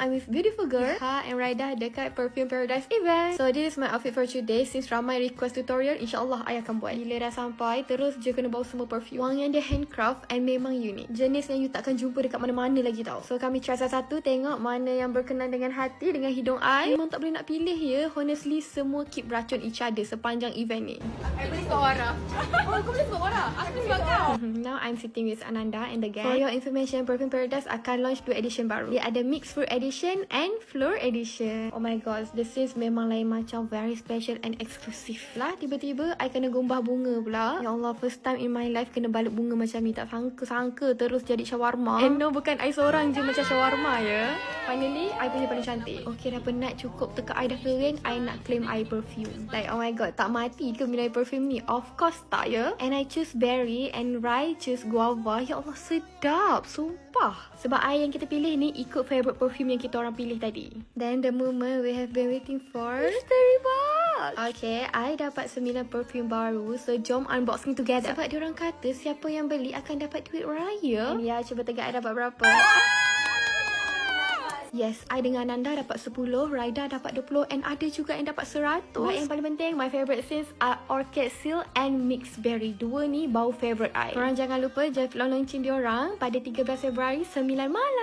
I'm with beautiful girl and Raida dekat Perfume Paradise event. So this is my outfit for today. Since ramai request tutorial, InsyaAllah I akan buat. Bila dah sampai, terus je kena bawa semua perfume. Wangian dia handcraft and memang unik. Jenis yang you takkan jumpa dekat mana-mana lagi tau. So kami try satu-satu, tengok mana yang berkenan dengan hati, dengan hidung I. Memang tak boleh nak pilih ya. Honestly, semua keep racun each other sepanjang event ni. I boleh sebab warna. Oh, kau boleh sebab warna? Aku sebab kau. Now I'm sitting with Ananda and the gang. For your information, Perfume Paradise akan launch 2 edition baru. Dia ada Mixed Fruit Edition and Floor Edition. Oh my god, this is memang lain macam, very special and exclusive lah. Tiba-tiba I kena gombah bunga pula. Ya Allah, first time in my life kena balut bunga macam ni. Tak sangka-sangka terus jadi shawarma. And no, bukan I seorang je macam shawarma ya. Finally, I punya paling cantik. Okay, dah penat, cukup teka I dah kering. I nak claim I perfume. Like, oh my god, tak mati ke minum perfume ni? Of course tak ya. And I choose berry and Rai choose guava. Ya Allah, sedap. Sumpah. Sebab I yang kita pilih ni ikut favourite perfume yang kita orang pilih tadi. Then the moment we have been waiting for. Mystery box. Okay, I dapat 9 perfume baru. So jom unboxing together. Sebab diorang kata siapa yang beli akan dapat duit raya. And ya, cuba tegak I dapat berapa. Yes, I dengan Nanda dapat 10, Raida dapat 20 and ada juga yang dapat 100. But yang paling penting, my favourite scents are Orchid Seal and Mixed Berry. Dua ni bau favourite I. Korang jangan lupa join vlog launching diorang pada 13 Februari 9 malam.